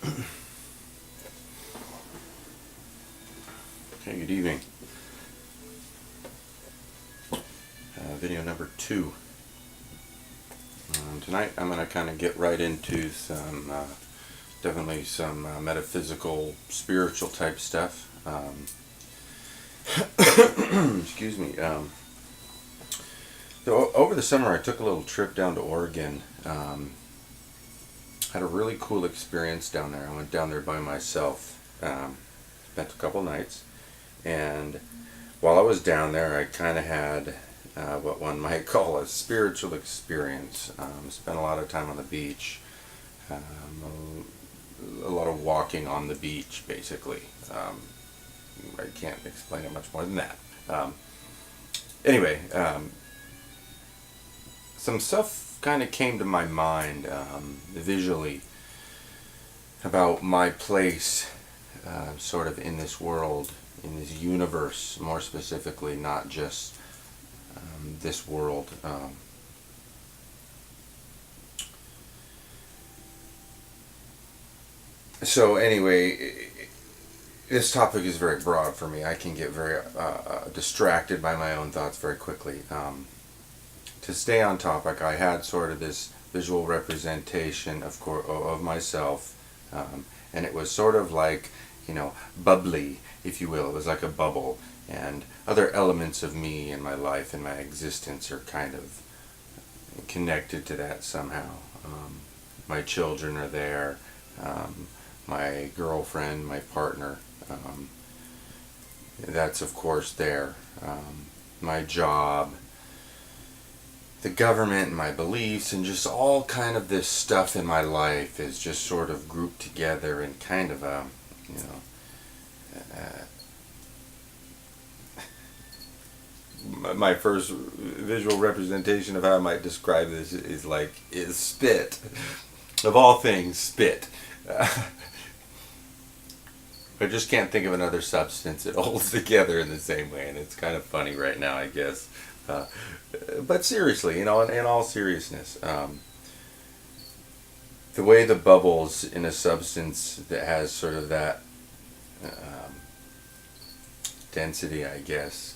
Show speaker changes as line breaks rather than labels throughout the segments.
Okay, good evening. Video number 2. Tonight I'm going to kind of get right into definitely some metaphysical, spiritual type stuff. Excuse me. So over the summer I took a little trip down to Oregon. Had a really cool experience down there. I went down there by myself. Spent a couple nights. And while I was down there, I kind of had what one might call a spiritual experience. Spent a lot of time on the beach, a lot of walking on the beach, basically. I can't explain it much more than that. Anyway, some stuff kind of came to my mind visually about my place sort of in this world, in this universe, more specifically, not just this world. So anyway, this topic is very broad for me. I can get very distracted by my own thoughts very quickly. To stay on topic, I had sort of this visual representation of myself, and it was sort of like, bubbly, if you will. It was like a bubble, and other elements of me and my life and my existence are kind of connected to that somehow. My children are there, my girlfriend, my partner, that's of course there. My job, the government, and my beliefs, and just all kind of this stuff in my life is just sort of grouped together in kind of a, my first visual representation of how I might describe this is spit. Of all things, spit. I just can't think of another substance that holds together in the same way, and it's kind of funny right now, I guess. But seriously, in all seriousness, the way the bubbles in a substance that has sort of that density, I guess,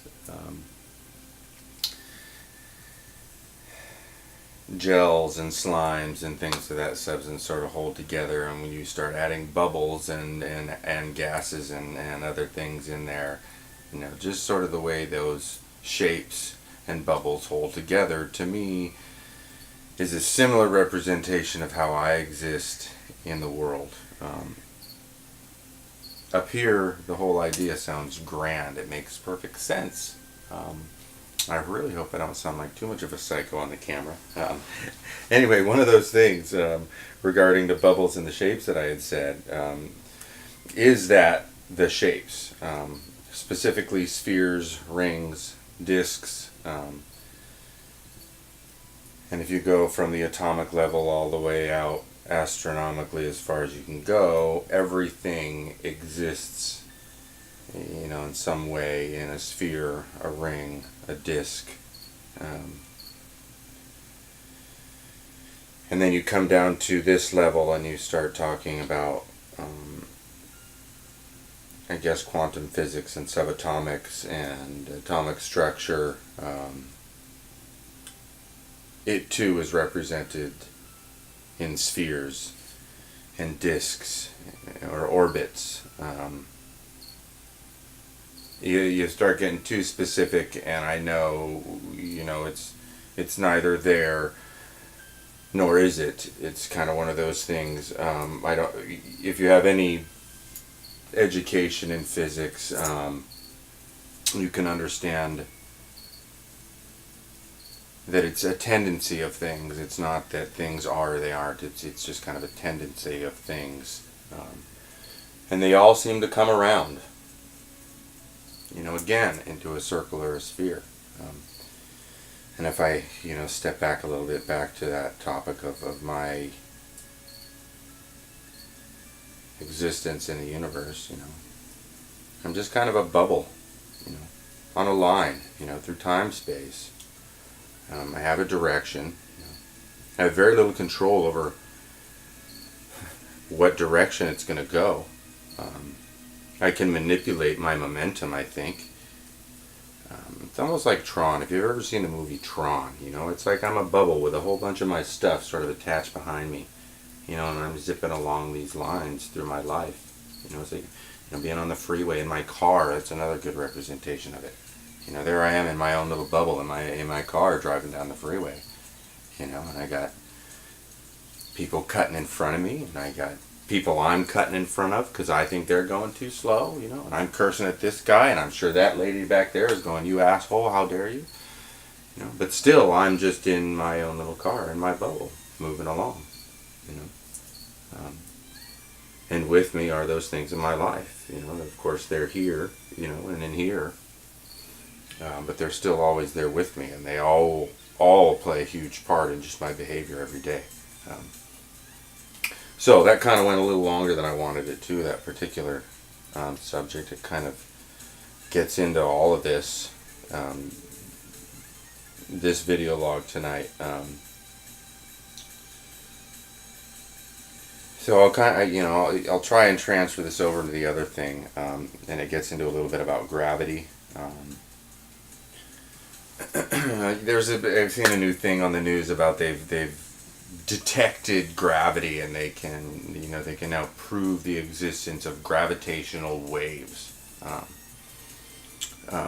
gels and slimes and things of that substance sort of hold together, and when you start adding bubbles and gases and other things in there, just sort of the way those shapes and bubbles hold together, to me, is a similar representation of how I exist in the world. Up here, the whole idea sounds grand. It makes perfect sense. I really hope I don't sound like too much of a psycho on the camera. Anyway, one of those things regarding the bubbles and the shapes that I had said is that the shapes, specifically spheres, rings, discs, and if you go from the atomic level all the way out astronomically as far as you can go, everything exists, in some way, in a sphere, a ring, a disc. And then you come down to this level and you start talking about, I guess, quantum physics and subatomics and atomic structure. It too is represented in spheres and disks or orbits. You start getting too specific, and I know, it's neither there nor is it. It's kind of one of those things. If you have any education in physics, you can understand that it's a tendency of things. It's not that things are or they aren't. It's just kind of a tendency of things, and they all seem to come around, again, into a circle or a sphere. And if I, step back a little bit back to that topic of my existence in the universe, I'm just kind of a bubble, on a line, through time, space. I have a direction. I have very little control over what direction it's going to go. I can manipulate my momentum, I think. It's almost like Tron. If you've ever seen the movie Tron, it's like I'm a bubble with a whole bunch of my stuff sort of attached behind me, and I'm zipping along these lines through my life. It's like, being on the freeway in my car, that's another good representation of it. There I am in my own little bubble in my car driving down the freeway, and I got people cutting in front of me, and I got people I'm cutting in front of because I think they're going too slow, and I'm cursing at this guy, and I'm sure that lady back there is going, "You asshole, how dare you?" But still, I'm just in my own little car, in my bubble, moving along, and with me are those things in my life, of course they're here, and in here, but they're still always there with me, and they all play a huge part in just my behavior every day. So that kind of went a little longer than I wanted it to, that particular subject. It kind of gets into all of this, this video log tonight. So I'll try and transfer this over to the other thing, and it gets into a little bit about gravity. I've seen a new thing on the news about they've detected gravity, and they can now prove the existence of gravitational waves,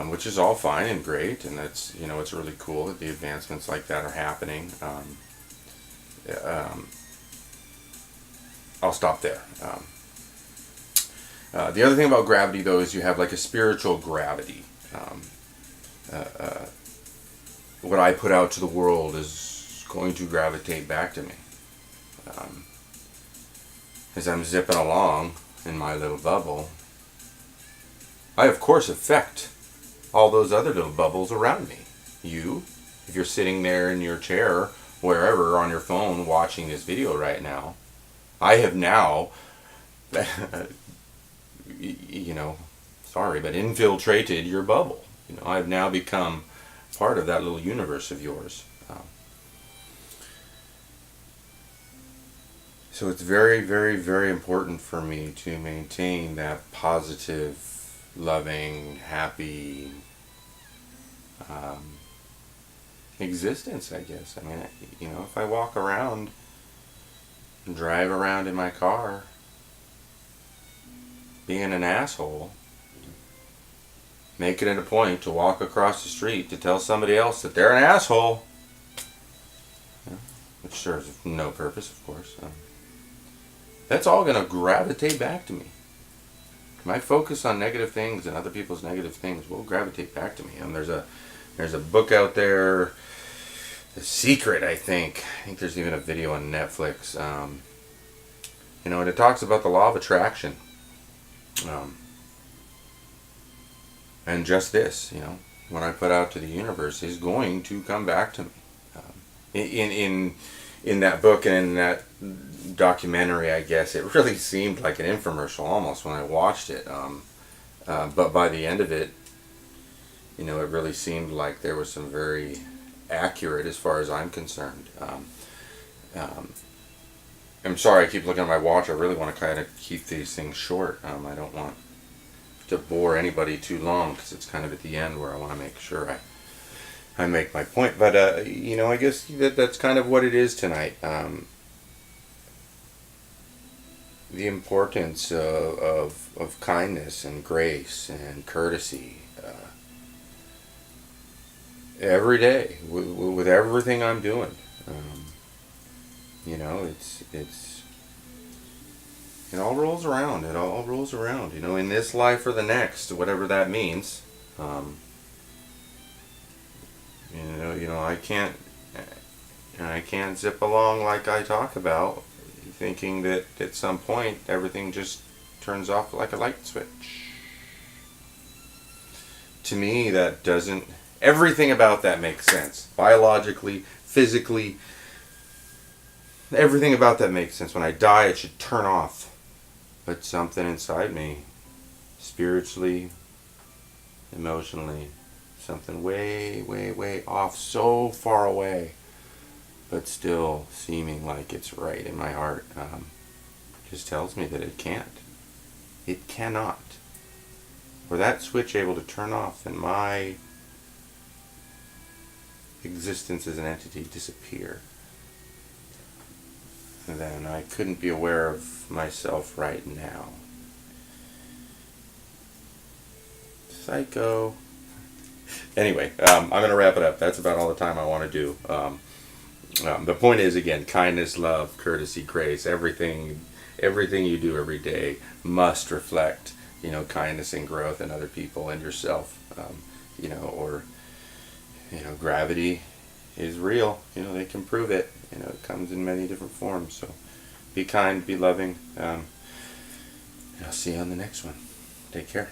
which is all fine and great, and that's it's really cool that the advancements like that are happening. I'll stop there. The other thing about gravity, though, is you have like a spiritual gravity. What I put out to the world is going to gravitate back to me. As I'm zipping along in my little bubble, I of course affect all those other little bubbles around me. You, if you're sitting there in your chair, wherever, on your phone watching this video right now, I have now, sorry, but infiltrated your bubble. I've now become part of that little universe of yours. So it's very, very, very important for me to maintain that positive, loving, happy existence, I guess. I mean, if I walk around and drive around in my car being an asshole, making it a point to walk across the street to tell somebody else that they're an asshole, which serves no purpose, of course. That's all going to gravitate back to me. My focus on negative things and other people's negative things will gravitate back to me. There's a book out there, The Secret, I think. There's even a video on Netflix. And it talks about the law of attraction. And just this, what I put out to the universe is going to come back to me. In that book and in that documentary, I guess, it really seemed like an infomercial almost when I watched it. But by the end of it, it really seemed like there was some very accurate, as far as I'm concerned. I'm sorry, I keep looking at my watch. I really want to kind of keep these things short. I don't want to bore anybody too long, because it's kind of at the end where I want to make sure I make my point. But I guess that's kind of what it is tonight. The importance of kindness and grace and courtesy every day with everything I'm doing. It all rolls around. It all rolls around. In this life or the next, whatever that means. I can't zip along like I talk about, thinking that at some point everything just turns off like a light switch. To me, that doesn't. Everything about that makes sense. Biologically, physically, everything about that makes sense. When I die, it should turn off. But something inside me, spiritually, emotionally, something way, way, way off, so far away, but still seeming like it's right in my heart, just tells me that it can't. It cannot. Were that switch able to turn off and my existence as an entity disappear, then I couldn't be aware of myself right now. Psycho. Anyway, I'm going to wrap it up. That's about all the time I want to do. The point is, again, kindness, love, courtesy, grace, everything you do every day must reflect, kindness and growth in other people and yourself. Gravity is real. They can prove it. It comes in many different forms. So be kind, be loving. I'll see you on the next one. Take care.